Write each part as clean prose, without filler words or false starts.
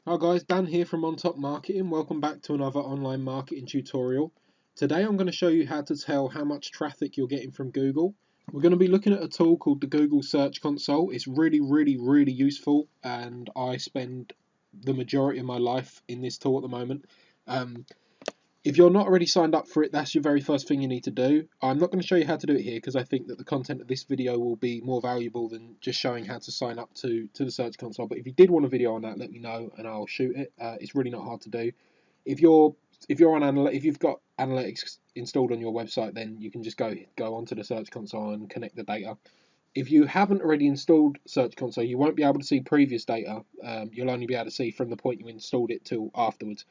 Hi guys, Dan here from On Top Marketing. Welcome back to another online marketing tutorial. Today I'm going to show you how to tell how much traffic you're getting from Google. We're going to be looking at a tool called the Google Search Console. It's really useful, and I spend the majority of my life in this tool at the moment. If you're not already signed up for it, that's your very first thing you need to do. I'm not going to show you how to do it here because I think that the content of this video will be more valuable than just showing how to sign up to the Search Console. But if you did want a video on that, let me know and I'll shoot it. It's really not hard to do. If you've got analytics installed on your website, then you can just go onto the Search Console and connect the data. If you haven't already installed Search Console, you won't be able to see previous data. You'll only be able to see from the point you installed it till afterwards.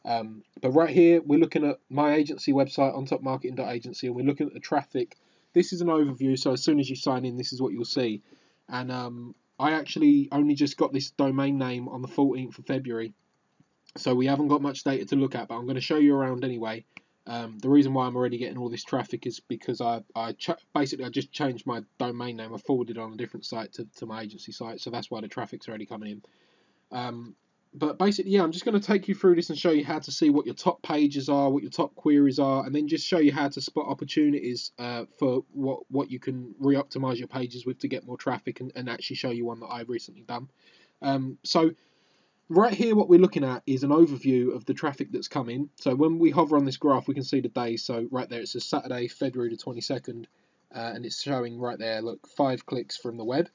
But right here, we're looking at my agency website, ontopmarketing.agency, and we're looking at the traffic. This is an overview, so as soon as you sign in, this is what you'll see. And I actually only just got this domain name on the 14th of February, so we haven't got much data to look at, but I'm going to show you around anyway. The reason why I'm already getting all this traffic is because I just changed my domain name. I forwarded it on a different site to my agency site, so that's why the traffic's already coming in. But basically, yeah, I'm just going to take you through this and show you how to see what your top pages are, what your top queries are, and then just show you how to spot opportunities for what you can re-optimize your pages with to get more traffic, and actually show you one that I've recently done. So right here, what we're looking at is an overview of the traffic that's come in. So when we hover on this graph, we can see the days. So right there, it says Saturday, February the 22nd, and it's showing right there, look, 5 clicks from the web.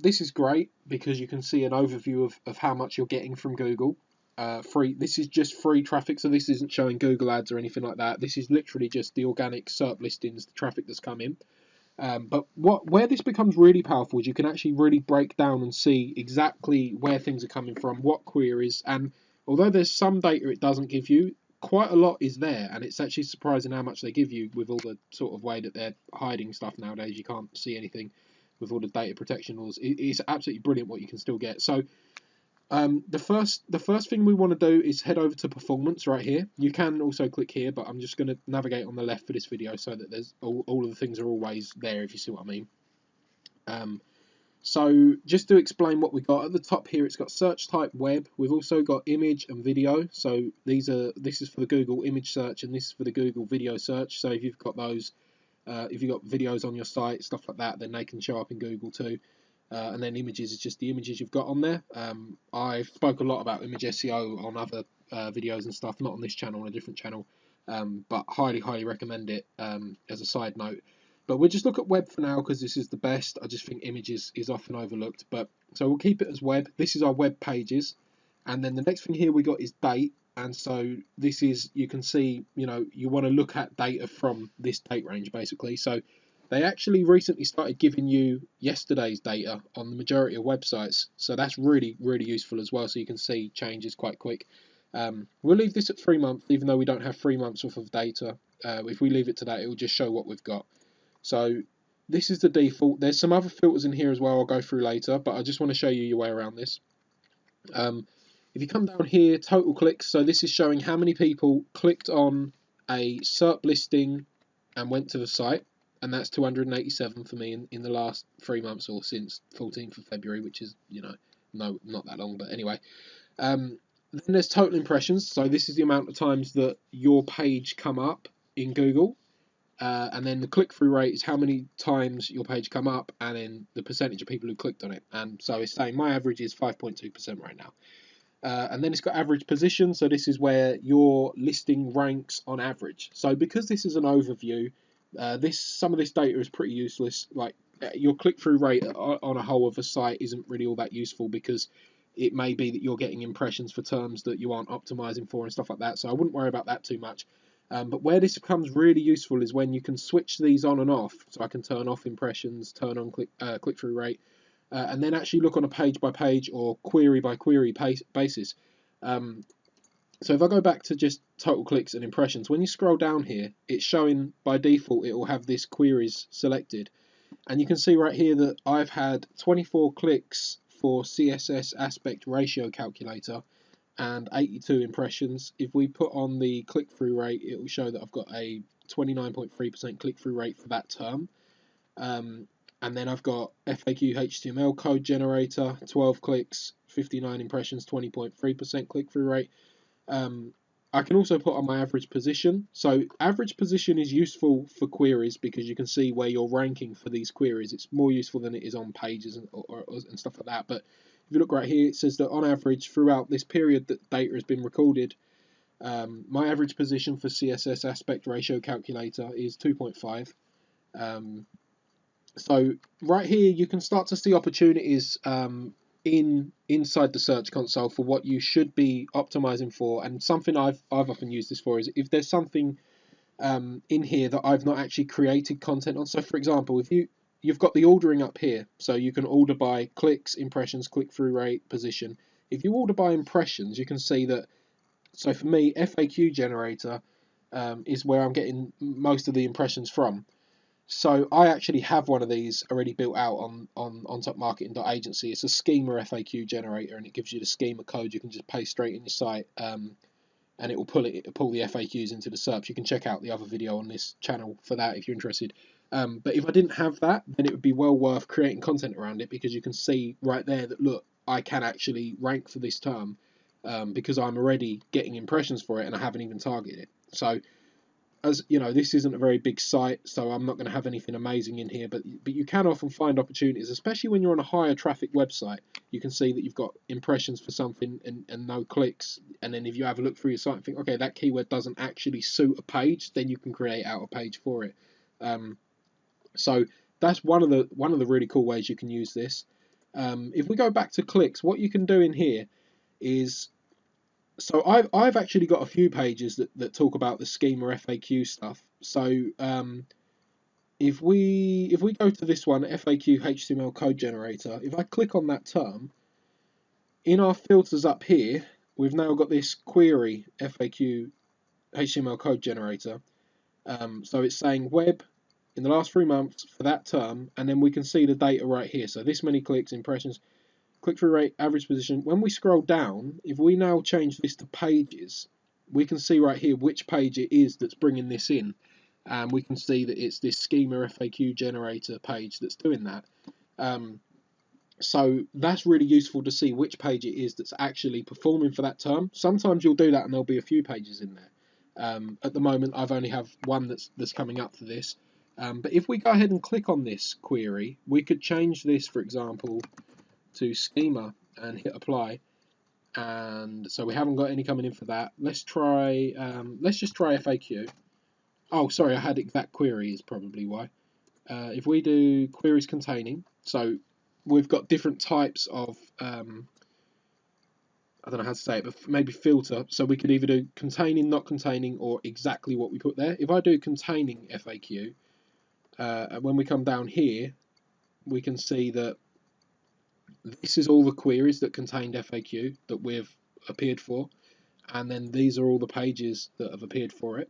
This is great because you can see an overview of how much you're getting from Google. Free. This is just free traffic, so this isn't showing Google ads or anything like that. This is literally just the organic SERP listings, the traffic that's come in. But where this becomes really powerful is you can actually really break down and see exactly where things are coming from, what queries, and although there's some data it doesn't give you, quite a lot is there, and it's actually surprising how much they give you with all the sort of way that they're hiding stuff nowadays. You can't see anything with all the data protection laws. It's absolutely brilliant what you can still get. So the first thing we want to do is head over to performance right here. You can also click here, but I'm just going to navigate on the left for this video so that there's all of the things are always there, if you see what I mean. So just to explain what we've got at the top here, it's got search type web. We've also got image and video. So this is for the Google image search and this is for the Google video search. So if you've got those, if you've got videos on your site, stuff like that, then they can show up in Google too. And then images is just the images you've got on there. I've spoke a lot about image SEO on other videos and stuff, not on this channel, on a different channel, but highly recommend it as a side note. But we'll just look at web for now because this is the best. I just think images is often overlooked. But so we'll keep it as web. This is our web pages, and then the next thing here we got is date. And so this is, you can see, you want to look at data from this date range basically. So they actually recently started giving you yesterday's data on the majority of websites, so that's really useful as well, so you can see changes quite quick. We'll leave this at 3 months, even though we don't have 3 months worth of data. If we leave it to that, it will just show what we've got. So this is the default. There's some other filters in here as well I'll go through later, but I just want to show you your way around this. If you come down here, total clicks, so this is showing how many people clicked on a SERP listing and went to the site. And that's 287 for me in the last 3 months, or since 14th of February, which is, not that long, but anyway. Then there's total impressions, so this is the amount of times that your page come up in Google. And then the click-through rate is how many times your page come up, and then the percentage of people who clicked on it. And so it's saying my average is 5.2% right now. And then it's got average position, so this is where your listing ranks on average. So because this is an overview, some of this data is pretty useless. Like your click-through rate on a whole of a site isn't really all that useful because it may be that you're getting impressions for terms that you aren't optimizing for and stuff like that. So I wouldn't worry about that too much. But where this becomes really useful is when you can switch these on and off. So I can turn off impressions, turn on click-through rate, and then actually look on a page-by-page or query-by-query basis. So if I go back to just total clicks and impressions, when you scroll down here, it's showing by default, it will have this queries selected. And you can see right here that I've had 24 clicks for CSS aspect ratio calculator and 82 impressions. If we put on the click-through rate, it will show that I've got a 29.3% click-through rate for that term. and then I've got FAQ HTML code generator, 12 clicks, 59 impressions, 20.3% click-through rate. I can also put on my average position. So average position is useful for queries because you can see where you're ranking for these queries. It's more useful than it is on pages and stuff like that. But if you look right here, it says that on average throughout this period that data has been recorded, my average position for CSS aspect ratio calculator is 2.5. So right here you can start to see opportunities inside the Search Console for what you should be optimizing for. And something I've often used this for is if there's something in here that I've not actually created content on. So for example, if you've got the ordering up here, so you can order by clicks, impressions, click-through rate, position. If you order by impressions, you can see that. So for me, FAQ generator is where I'm getting most of the impressions from. So I actually have one of these already built out on topmarketing.agency. It's a schema FAQ generator, and it gives you the schema code you can just paste straight in your site, and it will pull the FAQs into the SERPs. You can check out the other video on this channel for that if you're interested. But if I didn't have that, then it would be well worth creating content around it, because you can see right there that, look, I can actually rank for this term because I'm already getting impressions for it and I haven't even targeted it. So, as you know, this isn't a very big site, so I'm not going to have anything amazing in here, but you can often find opportunities, especially when you're on a higher traffic website. You can see that you've got impressions for something and no clicks, and then if you have a look through your site and think, okay, that keyword doesn't actually suit a page, then you can create out a page for it. So that's one of the really cool ways you can use this. If we go back to clicks, what you can do in here is, so I've actually got a few pages that talk about the schema FAQ stuff. So if we go to this one, FAQ HTML code generator, if I click on that term, in our filters up here, we've now got this query FAQ HTML code generator. So it's saying web in the last 3 months for that term, and then we can see the data right here. So this many clicks, impressions, click-through rate, average position. When we scroll down, if we now change this to pages, we can see right here which page it is that's bringing this in. And we can see that it's this schema FAQ generator page that's doing that. So that's really useful to see which page it is that's actually performing for that term. Sometimes you'll do that and there'll be a few pages in there. At the moment, I've only have one that's coming up for this. But if we go ahead and click on this query, we could change this, for example, to schema and hit apply, and so we haven't got any coming in for that. Let's try let's just try FAQ. Oh, sorry, I had exact query is probably why. If we do queries containing, so we've got different types of I don't know how to say it, but maybe filter. So we could either do containing, not containing, or exactly what we put there. If I do containing FAQ, when we come down here, we can see that this is all the queries that contained FAQ that we've appeared for, and then these are all the pages that have appeared for it.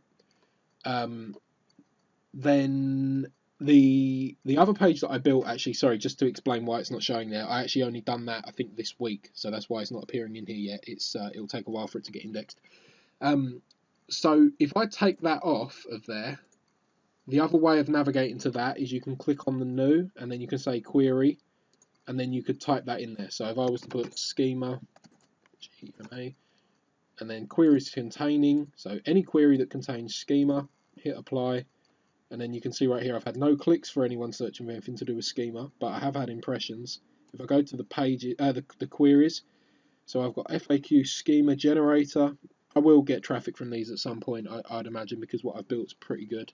Then the other page that I built, actually, sorry, just to explain why it's not showing there, I actually only done that I think this week, so that's why it's not appearing in here yet. It's it'll take a while for it to get indexed. So if I take that off of there, the other way of navigating to that is you can click on the new, and then you can say query, and then you could type that in there. So if I was to put schema, GMA, and then queries containing, so any query that contains schema, hit apply, and then you can see right here I've had no clicks for anyone searching for anything to do with schema, but I have had impressions. If I go to the page, the queries, so I've got FAQ schema generator. I will get traffic from these at some point, I'd imagine, because what I've built is pretty good.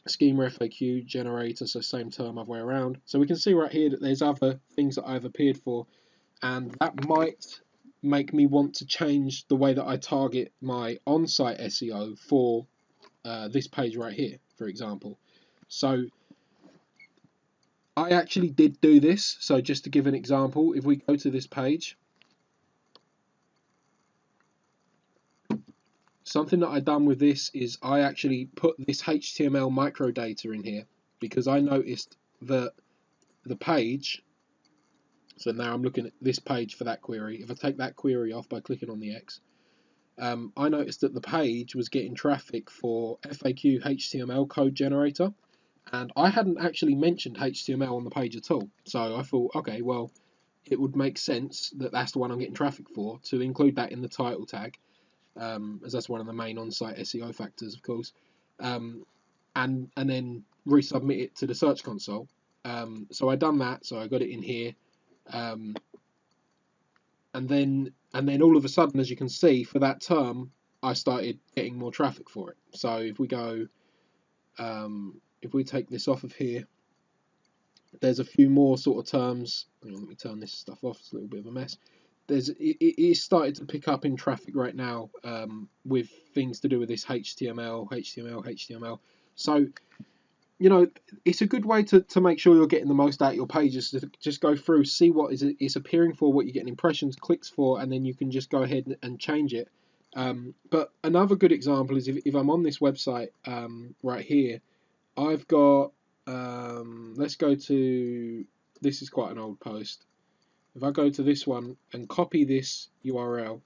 Schema FAQ generator, so same term other way around. So we can see right here that there's other things that I've appeared for, and that might make me want to change the way that I target my on-site SEO for this page right here, for example. So I actually did do this. So just to give an example, if we go to this page, something that I've done with this is I actually put this HTML microdata in here because I noticed that the page, so now I'm looking at this page for that query. If I take that query off by clicking on the X, I noticed that the page was getting traffic for FAQ HTML code generator, And I hadn't actually mentioned HTML on the page at all. So I thought, okay, well, it would make sense that that's the one I'm getting traffic for, to include that in the title tag, as that's one of the main on-site SEO factors, of course, and then resubmit it to the Search Console. So I done that, so I got it in here, and then all of a sudden, as you can see, for that term, I started getting more traffic for it. So if we go, if we take this off of here, there's a few more sort of terms. Hang on, let me turn this stuff off. It's a little bit of a mess. It is started to pick up in traffic right now, with things to do with this HTML. So, you know, it's a good way to make sure you're getting the most out of your pages. To just go through, see what it's appearing for, what you're getting impressions, clicks for, and then you can just go ahead and change it. But another good example is if I'm on this website, right here, I've got, let's go to, this is quite an old post. If I go to this one and copy this URL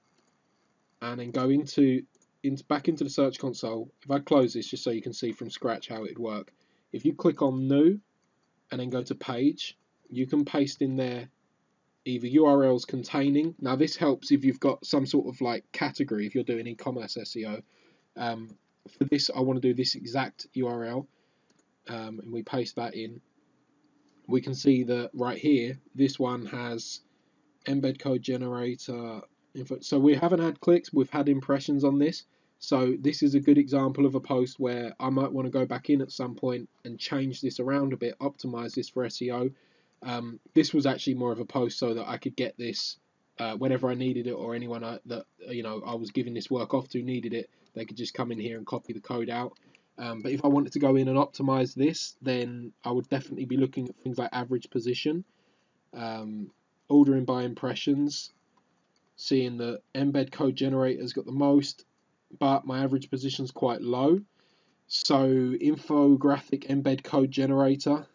and then go back into the Search Console, if I close this just so you can see from scratch how it would work, if you click on New and then go to Page, you can paste in there either URLs containing. Now this helps if you've got some sort of like category, if you're doing e-commerce SEO. For this, I want to do this exact URL, and we paste that in. We can see that right here, this one has embed code generator info. So we haven't had clicks, we've had impressions on this. So this is a good example of a post where I might want to go back in at some point and change this around a bit, optimize this for SEO. This was actually more of a post so that I could get this whenever I needed it, or anyone that I was giving this work off to needed it, they could just come in here and copy the code out. But if I wanted to go in and optimize this, then I would definitely be looking at things like average position, ordering by impressions, seeing that embed code generator's got the most, but my average position's quite low. So infographic embed code generator,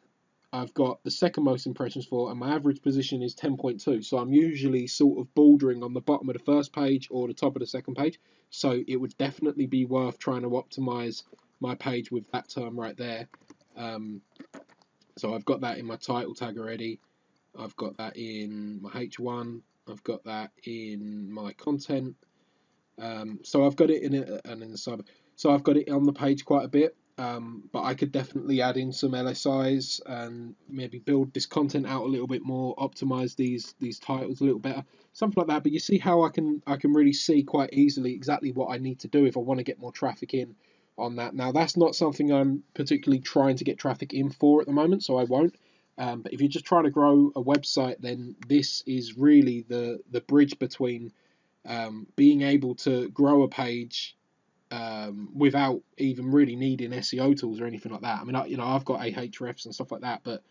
I've got the second most impressions for, and my average position is 10.2. So I'm usually sort of bordering on the bottom of the first page or the top of the second page. So it would definitely be worth trying to optimize my page with that term right there. So I've got that in my title tag already. I've got that in my H1. I've got that in my content. So I've got it in it and in the sub. So I've got it on the page quite a bit. But I could definitely add in some LSIs and maybe build this content out a little bit more, optimize these titles a little better, something like that. But you see how I can really see quite easily exactly what I need to do if I want to get more traffic in on that. Now that's not something I'm particularly trying to get traffic in for at the moment, so I won't. But if you're just trying to grow a website, then this is really the bridge between being able to grow a page without even really needing SEO tools or anything like that. I mean, I've got Ahrefs and stuff like that, but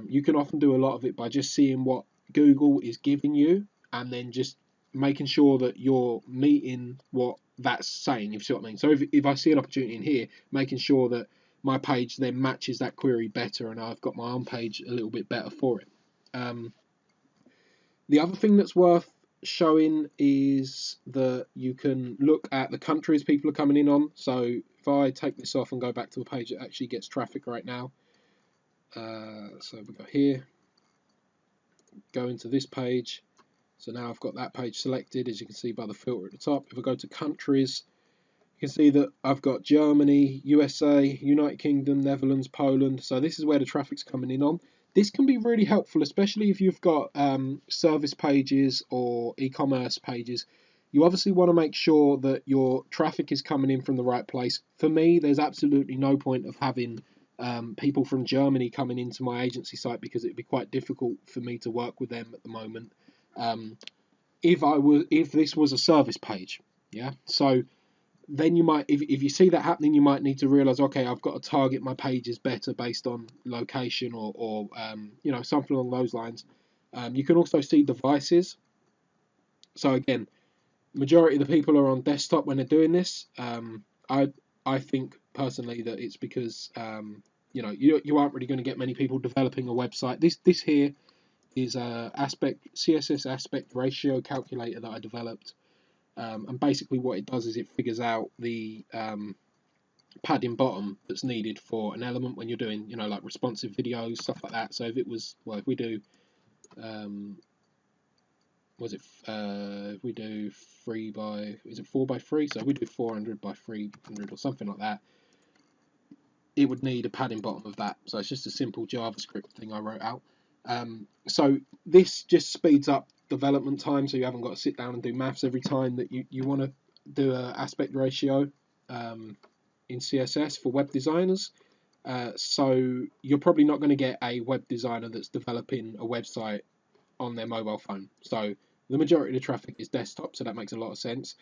you can often do a lot of it by just seeing what Google is giving you and then just making sure that you're meeting what that's saying, if you see what I mean. So if I see an opportunity in here, making sure that my page then matches that query better and I've got my own page a little bit better for it. The other thing that's worth showing is that you can look at the countries people are coming in on. So if I take this off and go back to a page that actually gets traffic right now, so we go here, go into this page. So now I've got that page selected, as you can see by the filter at the top. If I go to countries, you can see that I've got Germany, USA, United Kingdom, Netherlands, Poland. So this is where the traffic's coming in on. This can be really helpful, especially if you've got service pages or e-commerce pages. You obviously want to make sure that your traffic is coming in from the right place. For me, there's absolutely no point of having people from Germany coming into my agency site because it'd be quite difficult for me to work with them at the moment. If this was a service page, yeah. So then you might, if you see that happening, you might need to realize, okay, I've got to target my pages better based on location or something along those lines. You can also see devices. So again, majority of the people are on desktop when they're doing this. I think personally that it's because you aren't really going to get many people developing a website. This here is a CSS aspect ratio calculator that I developed. And basically what it does is it figures out the padding bottom that's needed for an element when you're doing, you know, like responsive videos, stuff like that. So if it was, well, if we do, if we do 3 by, is it 4 by 3? So if we do 400 by 300 or something like that, it would need a padding bottom of that. So it's just a simple JavaScript thing I wrote out. So this just speeds up development time, so you haven't got to sit down and do maths every time that you want to do an aspect ratio in CSS for web designers. So you're probably not going to get a web designer that's developing a website on their mobile phone. So the majority of the traffic is desktop, so that makes a lot of sense.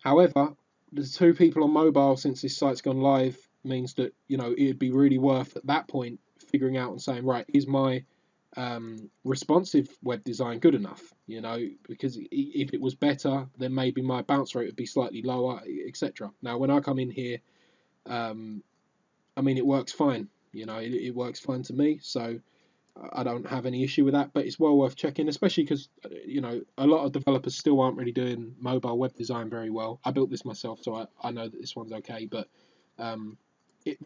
However, the 2 people on mobile since this site's gone live means that, you know, it'd be really worth at that point figuring out and saying, right, is my responsive web design good enough? You know, because if it was better, then maybe my bounce rate would be slightly lower, etc. Now, when I come in here, I mean, it works fine. You know, it works fine to me, so I don't have any issue with that. But it's well worth checking, especially because, you know, a lot of developers still aren't really doing mobile web design very well. I built this myself, so I know that this one's okay, but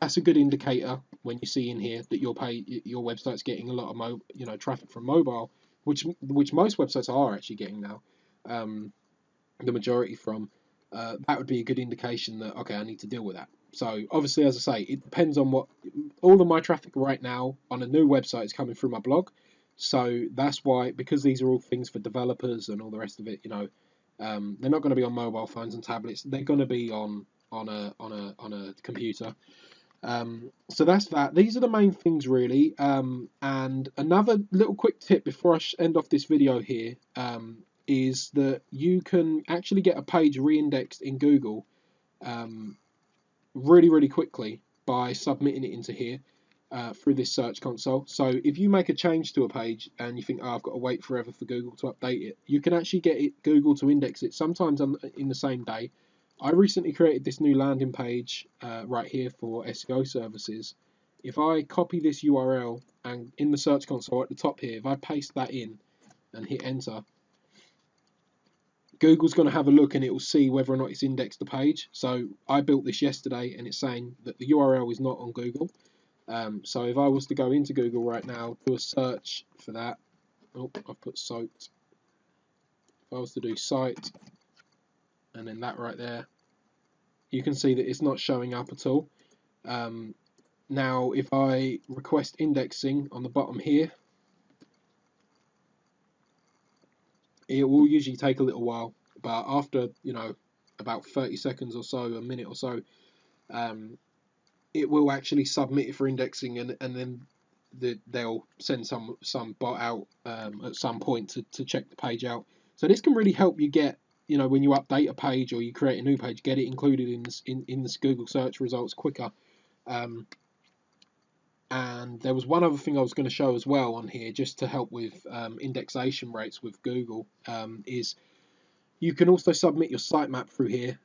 that's a good indicator when you see in here that your website's getting a lot of traffic from mobile, which most websites are actually getting now, the majority from. That would be a good indication that, okay, I need to deal with that. So obviously, as I say, it depends on what. All of my traffic right now on a new website is coming through my blog, so that's why, because these are all things for developers and all the rest of it. You know, they're not going to be on mobile phones and tablets. They're going to be on a computer. So that's that. These are the main things really. And another little quick tip before I end off this video here is that you can actually get a page re-indexed in Google really quickly by submitting it into here through this search console. So if you make a change to a page and you think, oh, I've got to wait forever for Google to update it, you can actually get Google to index it sometimes in the same day. I recently created this new landing page right here for SEO services. If I copy this URL and in the search console at the top here, if I paste that in and hit enter, Google's going to have a look and it will see whether or not it's indexed the page. So I built this yesterday and it's saying that the URL is not on Google. So if I was to go into Google right now, do a search for that. Oh, I've put site. If I was to do site and then that right there, you can see that it's not showing up at all. Now, if I request indexing on the bottom here, it will usually take a little while, but after, you know, about 30 seconds or so, a minute or so, it will actually submit it for indexing, and then they'll send some bot out at some point to check the page out. So this can really help you get, you know, when you update a page or you create a new page, get it included in this Google search results quicker. And there was one other thing I was going to show as well on here, just to help with indexation rates with Google, is you can also submit your sitemap through here.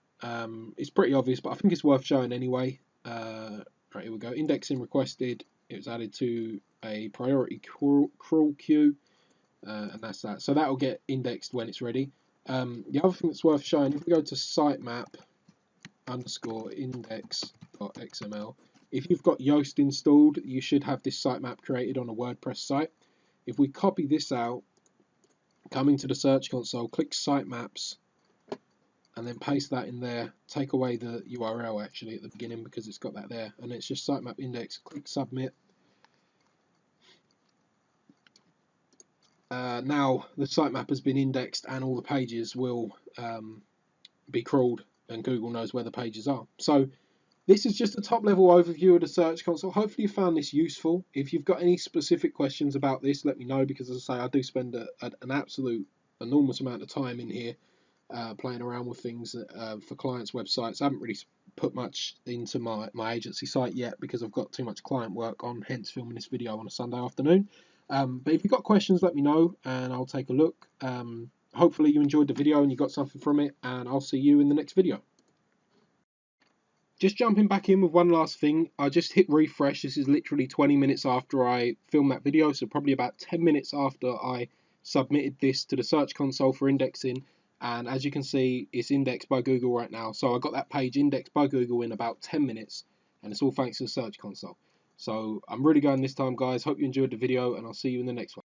It's pretty obvious, but I think it's worth showing anyway. Right, here we go. Indexing requested. It was added to a priority crawl queue, and that's that. So that will get indexed when it's ready. The other thing that's worth showing, if we go to sitemap underscore index.xml, if you've got Yoast installed, you should have this sitemap created on a WordPress site. If we copy this out, come into the search console, click sitemaps, and then paste that in there, take away the URL actually at the beginning because it's got that there, and it's just sitemap index, click submit. Now the sitemap has been indexed and all the pages will be crawled and Google knows where the pages are. So this is just a top level overview of the search console. Hopefully you found this useful. If you've got any specific questions about this, let me know, because as I say, I do spend an absolute enormous amount of time in here playing around with things for clients' websites. I haven't really put much into my agency site yet because I've got too much client work on, hence filming this video on a Sunday afternoon. But if you've got questions, let me know and I'll take a look. Hopefully you enjoyed the video and you got something from it, and I'll see you in the next video. Just jumping back in with one last thing, I just hit refresh. This is literally 20 minutes after I filmed that video, so probably about 10 minutes after I submitted this to the search console for indexing, and as you can see, it's indexed by Google right now. So I got that page indexed by Google in about 10 minutes. and it's all thanks to the Search Console. So I'm really going this time, guys. Hope you enjoyed the video, and I'll see you in the next one.